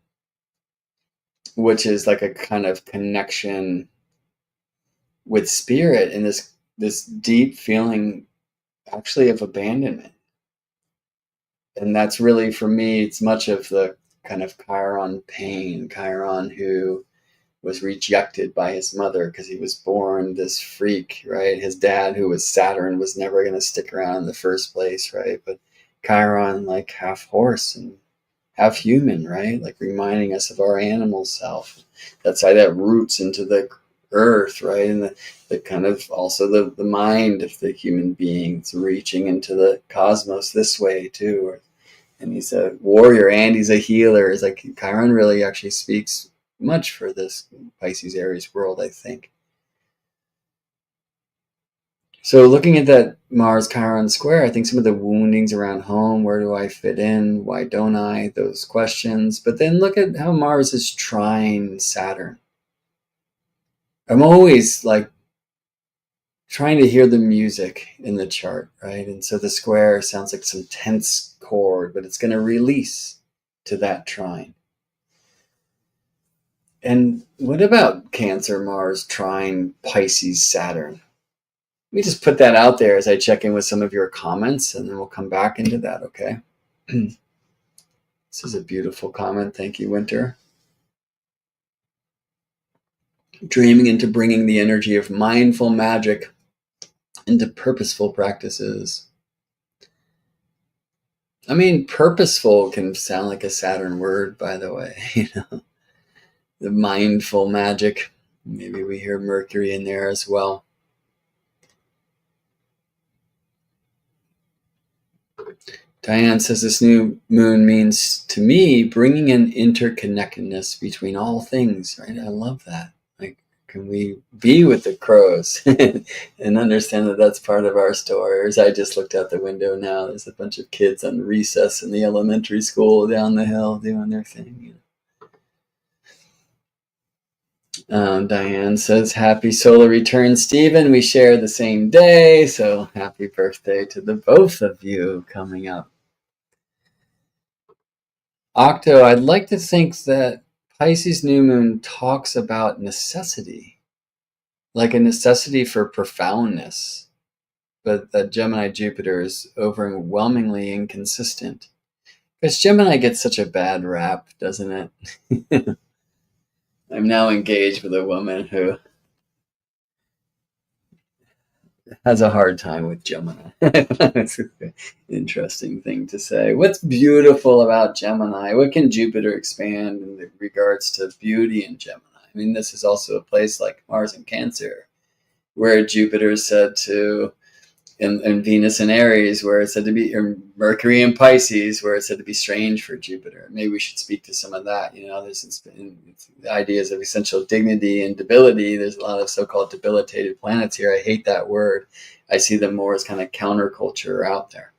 which is like a kind of connection with spirit and this deep feeling actually of abandonment. And that's really, for me, it's much of the kind of Chiron pain. Chiron, who was rejected by his mother because he was born this freak, right? His dad, who was Saturn, was never going to stick around in the first place, right? But Chiron, like half horse and half human, right? Like reminding us of our animal self. That's how that roots into the earth, right? And the kind of also the mind of the human being. It's reaching into the cosmos this way too. And he's a warrior and he's a healer. It's like Chiron really actually speaks much for this Pisces Aries world, I think. So looking at that Mars Chiron square, I think some of the woundings around home, where do I fit in? Why don't I? Those questions. But then look at how Mars is trine Saturn. I'm always like trying to hear the music in the chart, right? And so the square sounds like some tense chord, but it's going to release to that trine. And what about Cancer, Mars, trine, Pisces, Saturn? Let me just put that out there as I check in with some of your comments, and then we'll come back into that, okay? This is a beautiful comment. Thank you, Winter. Dreaming into bringing the energy of mindful magic into purposeful practices. I mean, purposeful can sound like a Saturn word, by the way. You know, the mindful magic. Maybe we hear Mercury in there as well. Diane says this new moon means to me bringing an interconnectedness between all things, right? I love that. Like, can we be with the crows and understand that that's part of our story? Or as I just looked out the window now, there's a bunch of kids on recess in the elementary school down the hill doing their thing. You know? Diane says, happy solar return, Stephen. We share the same day, so happy birthday to the both of you coming up. Octo, I'd like to think that Pisces New Moon talks about necessity, like a necessity for profoundness, but that Gemini Jupiter is overwhelmingly inconsistent. Because Gemini gets such a bad rap, doesn't it? I'm now engaged with a woman who has a hard time with Gemini. It's an interesting thing to say. What's beautiful about Gemini? What can Jupiter expand in regards to beauty in Gemini? I mean, this is also a place like Mars and Cancer, where Jupiter is said to, and Venus in Aries, where it's said to be, or Mercury in Pisces, where it's said to be strange for Jupiter. Maybe we should speak to some of that. You know, there's the ideas of essential dignity and debility. There's a lot of so-called debilitated planets here. I hate that word. I see them more as kind of counterculture out there.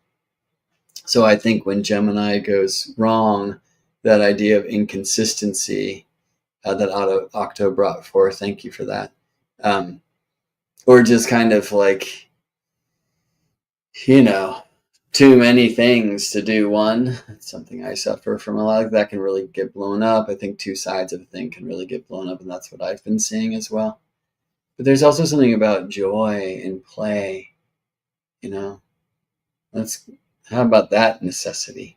So I think when Gemini goes wrong, that idea of inconsistency that Octo brought forth, thank you for that. Or just kind of like, you know, too many things to do one. It's something I suffer from a lot. That can really get blown up. I think two sides of a thing can really get blown up, and that's what I've been seeing as well. But there's also something about joy and play, you know. How about that necessity?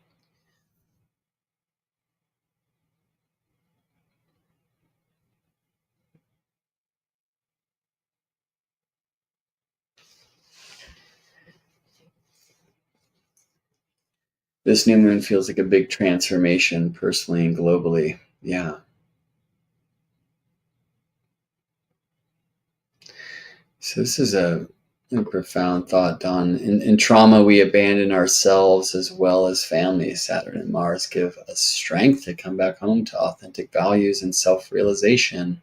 This new moon feels like a big transformation personally and globally. Yeah. So this is a profound thought, Don. In trauma, we abandon ourselves as well as family. Saturn and Mars give us strength to come back home to authentic values and self-realization.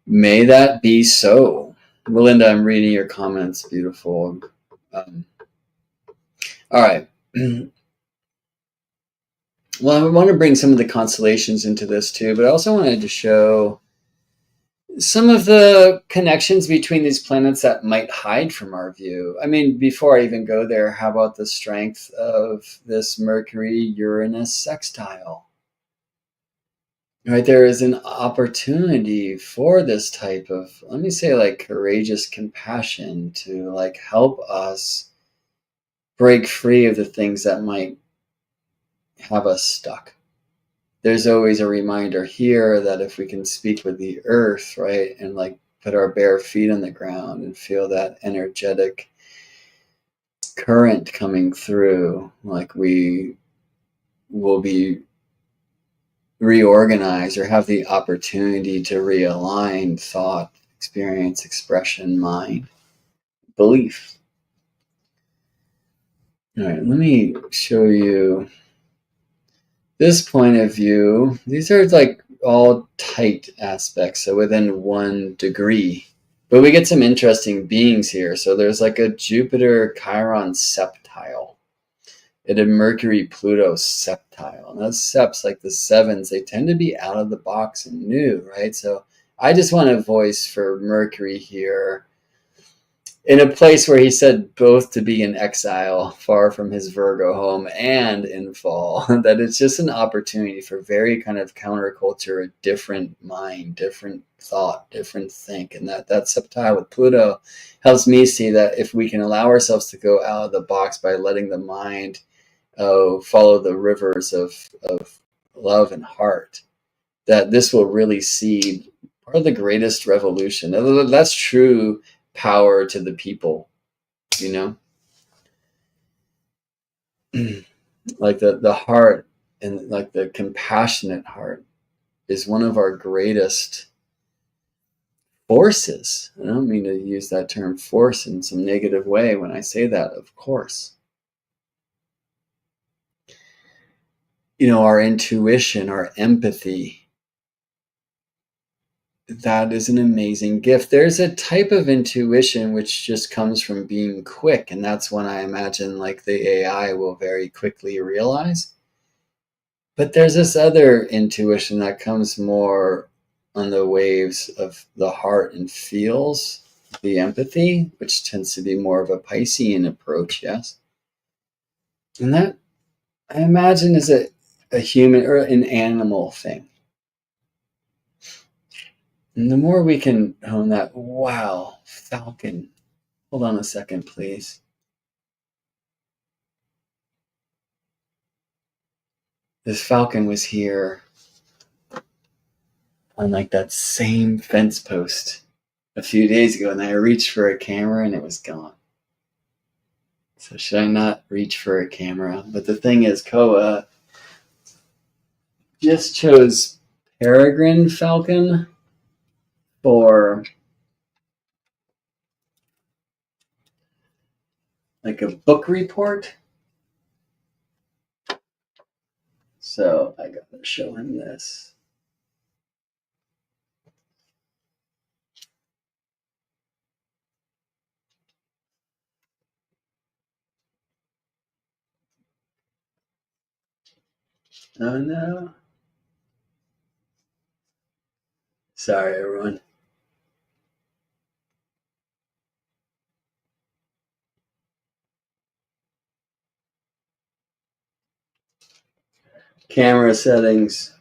May that be so. Melinda, I'm reading your comments. Beautiful. All right. Well, I want to bring some of the constellations into this too, but I also wanted to show some of the connections between these planets that might hide from our view. I mean, before I even go there, how about the strength of this Mercury-Uranus sextile? Right, there is an opportunity for this type of, let me say, like courageous compassion to like help us break free of the things that might have us stuck. There's always a reminder here that if we can speak with the earth, right, and like put our bare feet on the ground and feel that energetic current coming through, like we will be reorganized or have the opportunity to realign thought, experience, expression, mind, belief. All right, let me show you this point of view. These are like all tight aspects, so within 1 degree. But we get some interesting beings here. So there's like a Jupiter Chiron septile and a Mercury Pluto septile. And those seps, like the sevens, they tend to be out of the box and new, right? So I just want to voice for Mercury here in a place where he said both to be in exile, far from his Virgo home, and in fall, that it's just an opportunity for very kind of counterculture, a different mind, different thought, different think. And that septile with Pluto helps me see that if we can allow ourselves to go out of the box by letting the mind follow the rivers of love and heart, that this will really see part of the greatest revolution. That's true power to the people, you know. Like the heart, and like the compassionate heart is one of our greatest forces. I don't mean to use that term force in some negative way when I say that, of course. You know, our intuition, our empathy, that is an amazing gift. There's a type of intuition which just comes from being quick, and that's when I imagine like the AI will very quickly realize. But there's this other intuition that comes more on the waves of the heart and feels the empathy, which tends to be more of a Piscean approach, yes? And that, I imagine, is a human or an animal thing. And the more we can hone that, wow, falcon. Hold on a second, please. This falcon was here on like that same fence post a few days ago, and I reached for a camera and it was gone. So should I not reach for a camera? But the thing is, Koa just chose peregrine falcon for like a book report. So I gotta show him this. Oh no. Sorry, everyone. Camera settings.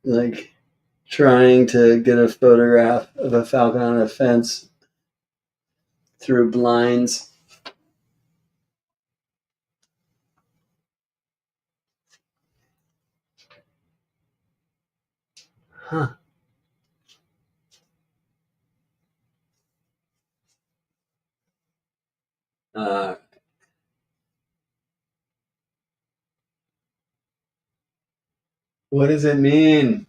Like trying to get a photograph of a falcon on a fence through blinds. Huh. What does it mean?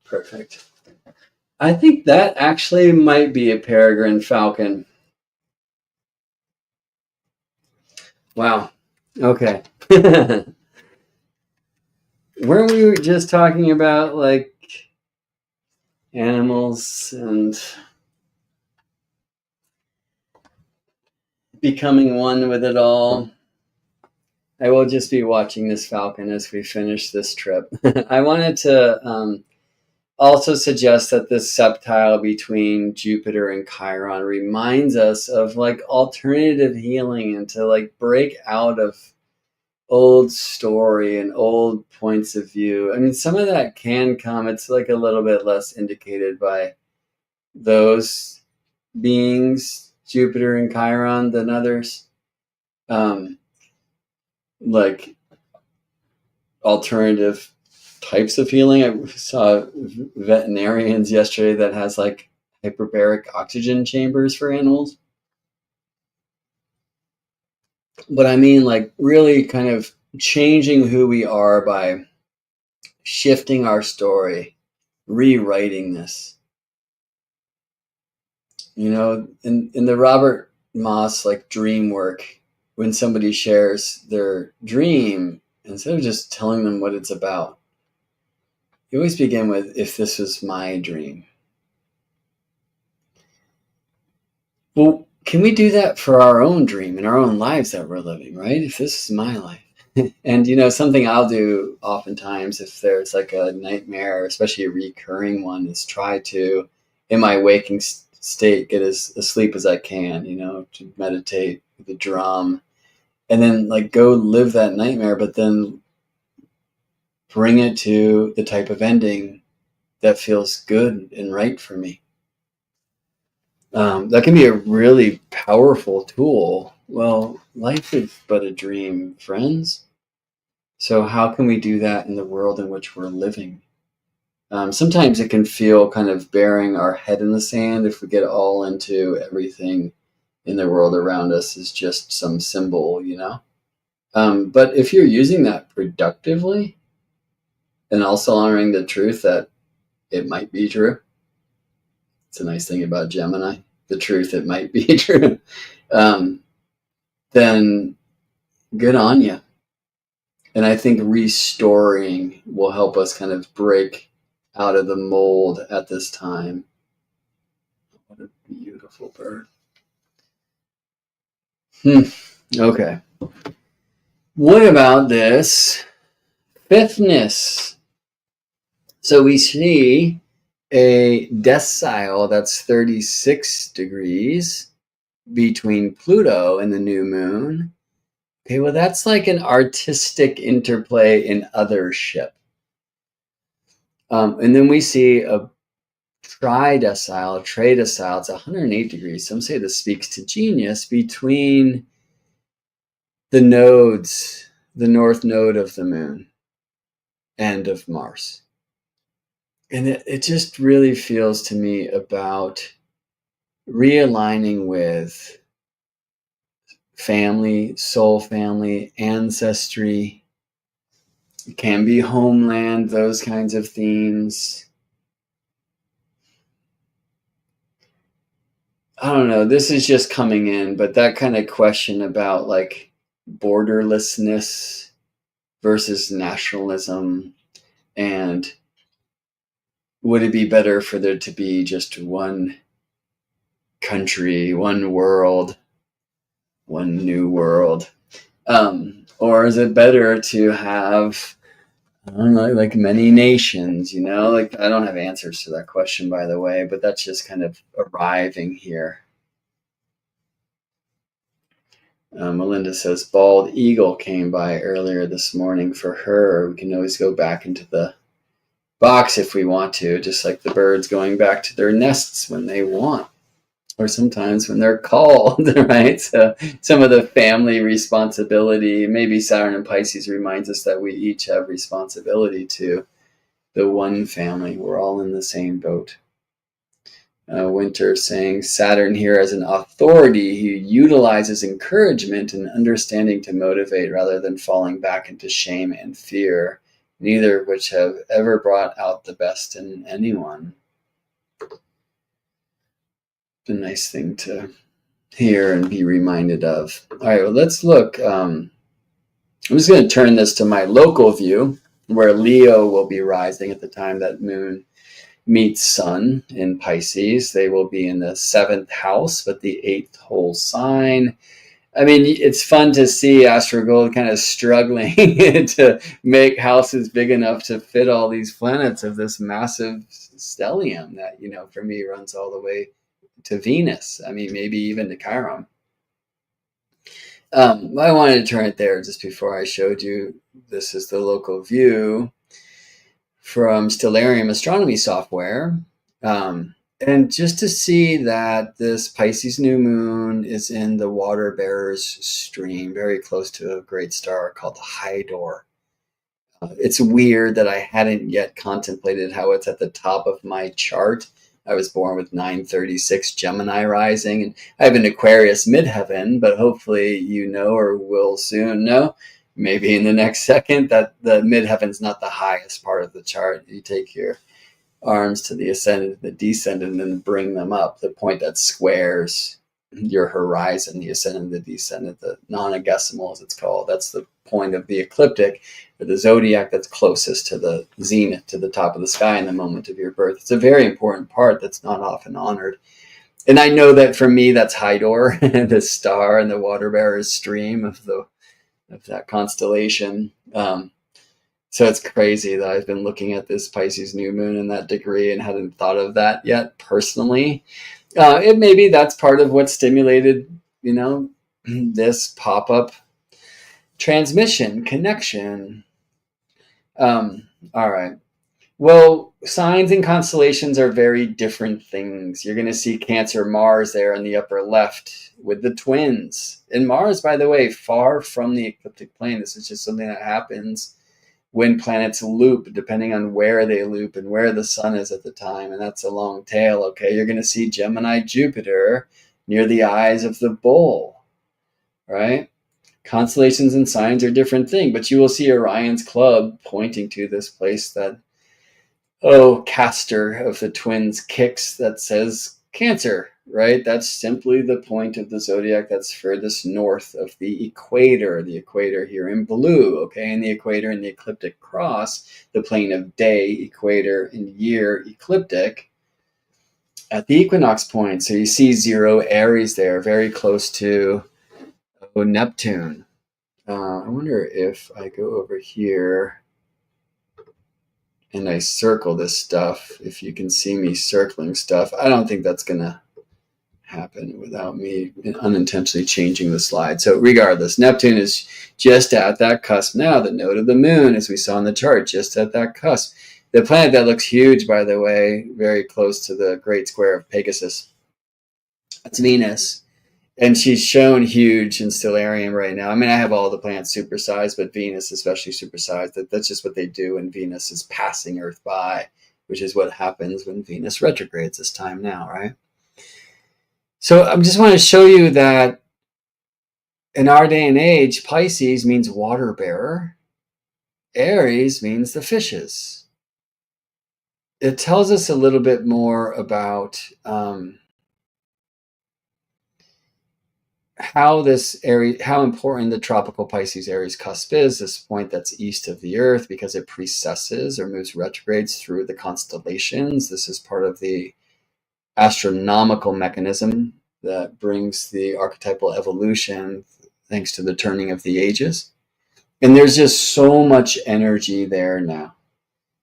Perfect. I think that actually might be a peregrine falcon. Wow. Okay. Weren't we just talking about like animals and becoming one with it all? I will just be watching this falcon as we finish this trip. I wanted to also suggest that this subtile between Jupiter and Chiron reminds us of like alternative healing and to like break out of old story and old points of view. I mean, some of that can come. It's like a little bit less indicated by those beings, Jupiter and Chiron, than others. Like alternative types of healing. I saw veterinarians yesterday that has like hyperbaric oxygen chambers for animals. But I mean, like really kind of changing who we are by shifting our story, rewriting this. You know, in the Robert Moss like dream work, when somebody shares their dream, instead of just telling them what it's about, you always begin with, if this was my dream. Well, can we do that for our own dream in our own lives that we're living, right? If this is my life. And, something I'll do oftentimes if there's like a nightmare, especially a recurring one, is try to, in my waking state, get as asleep as I can, to meditate with the drum, and then like go live that nightmare, but then bring it to the type of ending that feels good and right for me. That can be a really powerful tool. Well, life is but a dream, friends. So how can we do that in the world in which we're living? Sometimes it can feel kind of burying our head in the sand if we get all into everything in the world around us is just some symbol, But if you're using that productively and also honoring the truth that it might be true, it's a nice thing about Gemini, the truth, it might be true, then good on you. And I think restoring will help us kind of break out of the mold at this time. What a beautiful bird. Okay. What about this fifthness? So we see a decile that's 36 degrees between Pluto and the new moon. Okay, well, that's like an artistic interplay in othership. And then we see a tridecile, it's 108 degrees. Some say this speaks to genius between the nodes, the north node of the moon and of Mars. And it just really feels to me about realigning with family, soul family, ancestry. It can be homeland, those kinds of themes. I don't know, this is just coming in, but that kind of question about like borderlessness versus nationalism, and would it be better for there to be just one country, one world, one new world? Or is it better to have, I don't know, like many nations, Like, I don't have answers to that question, by the way, but that's just kind of arriving here. Melinda says, bald eagle came by earlier this morning for her. We can always go back into the box if we want to, just like the birds going back to their nests when they want, or sometimes when they're called, right? So some of the family responsibility, maybe Saturn and Pisces reminds us that we each have responsibility to the one family. We're all in the same boat. Winter saying Saturn here as an authority who utilizes encouragement and understanding to motivate rather than falling back into shame and fear, neither of which have ever brought out the best in anyone. A nice thing to hear and be reminded of. All right, well, let's look. I'm just going to turn this to my local view, where Leo will be rising at the time that moon meets sun in Pisces. They will be in the 7th house, but the 8th whole sign. I mean, it's fun to see Astro Gold kind of struggling to make houses big enough to fit all these planets of this massive stellium that, for me runs all the way to Venus. I mean, maybe even to Chiron. I wanted to turn it there just before I showed you. This is the local view from Stellarium astronomy software. And just to see that this Pisces new moon is in the water bearers stream, very close to a great star called the Hydor. It's weird that I hadn't yet contemplated how it's at the top of my chart. I was born with 936 Gemini rising, and I have an Aquarius midheaven, but hopefully or will soon know, maybe in the next second, that the midheaven's not the highest part of the chart. You take your arms to the ascendant, the descendant, and then bring them up. The point that squares your horizon, the ascendant, the descendant, the non-agesimal, as it's called. That's the point of the ecliptic, or the zodiac that's closest to the zenith, to the top of the sky in the moment of your birth. It's a very important part that's not often honored. And I know that for me, that's Hydor, the star and the water bearer's stream of that constellation. So it's crazy that I've been looking at this Pisces new moon in that degree and hadn't thought of that yet personally. It maybe that's part of what stimulated, this pop-up transmission connection. All right. Well, signs and constellations are very different things. You're going to see Cancer Mars there in the upper left with the twins. And Mars, by the way, far from the ecliptic plane. This is just something that happens when planets loop, depending on where they loop and where the sun is at the time. And that's a long tail, okay? You're going to see Gemini Jupiter near the eyes of the bull, right? Constellations and signs are a different thing, but you will see Orion's club pointing to this place that, Castor of the twins kicks that says Cancer, right? That's simply the point of the zodiac that's furthest north of the equator here in blue, okay? And the equator in the ecliptic cross, the plane of day, equator, and year, ecliptic, at the equinox point. So you see 0 Aries there, very close to Neptune. I wonder if I go over here and I circle this stuff, if you can see me circling stuff. I don't think that's going to happen without me unintentionally changing the slide. So regardless, Neptune is just at that cusp now, the node of the moon, as we saw in the chart, just at that cusp. The planet that looks huge, by the way, very close to the great square of Pegasus, that's Venus. And she's shown huge in Stellarium right now. I mean, I have all the planets supersized, but Venus especially supersized. That's just what they do when Venus is passing Earth by, which is what happens when Venus retrogrades this time now, right? So I just want to show you that in our day and age, Pisces means water bearer. Aries means the fishes. It tells us a little bit more about how important the tropical Pisces Aries cusp is, this point that's east of the Earth, because it precesses or moves retrogrades through the constellations. This is part of the astronomical mechanism that brings the archetypal evolution thanks to the turning of the ages. And there's just so much energy there now.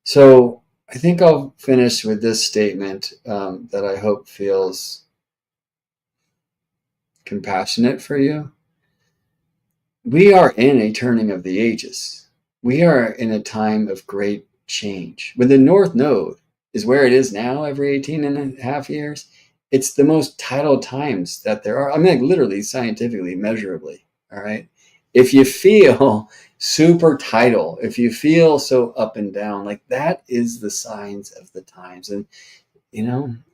So I think I'll finish with this statement that I hope feels compassionate for you. We are in a turning of the ages. We are in a time of great change. When the North Node is where it is now every 18 and a half years, it's the most tidal times that there are. I mean, like literally, scientifically, measurably, all right? If you feel super tidal, if you feel so up and down, like that is the signs of the times. And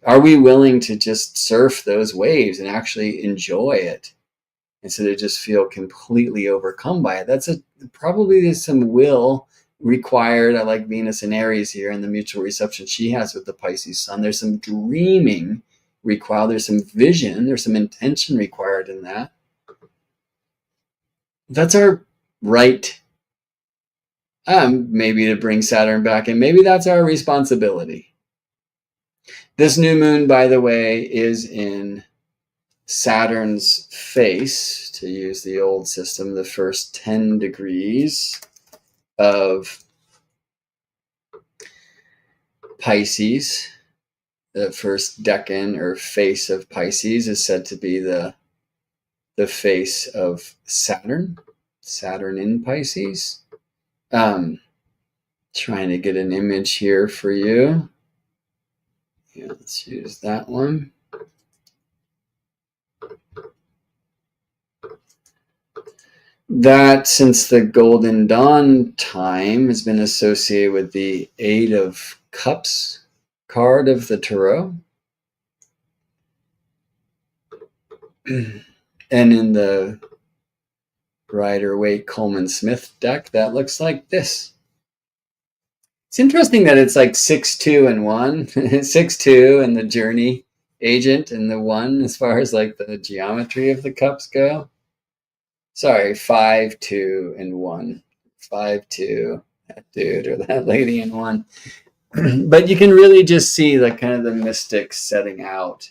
are we willing to just surf those waves and actually enjoy it instead of just feel completely overcome by it? That's probably there's some will required. I like Venus and Aries here and the mutual reception she has with the Pisces sun. There's some dreaming required. There's some vision. There's some intention required in that. That's our right. Maybe to bring Saturn back in. Maybe that's our responsibility. This new moon, by the way, is in Saturn's face, to use the old system, the first 10 degrees of Pisces. The first decan or face of Pisces is said to be the face of Saturn in Pisces. Trying to get an image here for you. Yeah, let's use that one. That, since the Golden Dawn time, has been associated with the Eight of Cups card of the Tarot. And in the Rider-Waite Coleman Smith deck, that looks like this. It's interesting that it's like 6-2 and 1, 6-2 and the journey agent and the one as far as like the geometry of the cups go. Sorry, 5, 2, and 1. 5, 2, that dude or that lady in 1. But you can really just see the kind of the mystics setting out.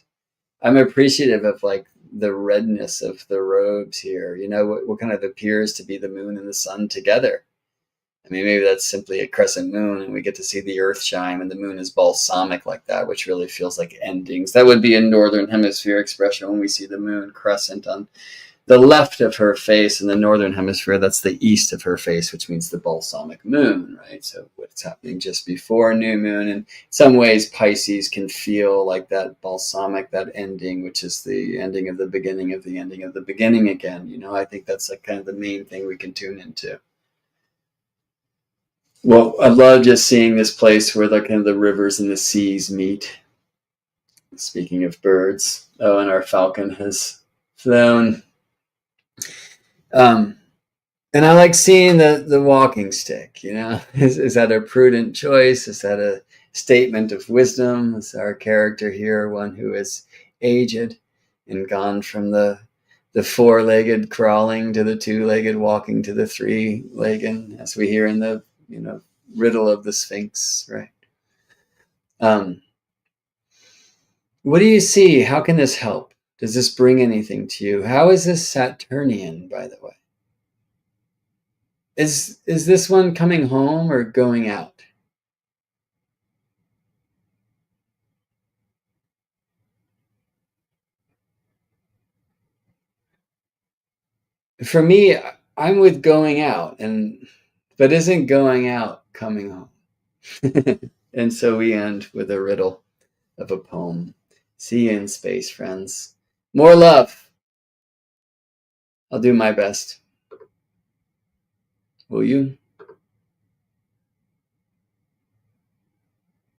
I'm appreciative of like the redness of the robes here. You know, what kind of appears to be the moon and the sun together. I mean, maybe that's simply a crescent moon and we get to see the earth shine and the moon is balsamic like that, which really feels like endings. That would be a northern hemisphere expression when we see the moon crescent on the left of her face. In the northern hemisphere, that's the east of her face, which means the balsamic moon, right? So what's happening just before new moon. In some ways, Pisces can feel like that balsamic, that ending, which is the ending of the beginning of the ending of the beginning again. You know, I think that's like kind of the main thing we can tune into. Well, I love just seeing this place where the kind of the rivers and the seas meet. Speaking of birds, oh, and our falcon has flown. Um, and I like seeing the walking stick. You know, is that a prudent choice? Is that a statement of wisdom? Is our character here one who is aged and gone from the four-legged crawling to the two-legged walking to the three-legged, as we hear in the riddle of the Sphinx, right? What do you see? How can this help? Does this bring anything to you? How is this Saturnian, by the way? Is this one coming home or going out? For me, I'm with going out, but isn't going out coming home? And so we end with a riddle of a poem. See you in space, friends. More love. I'll do my best. Will you?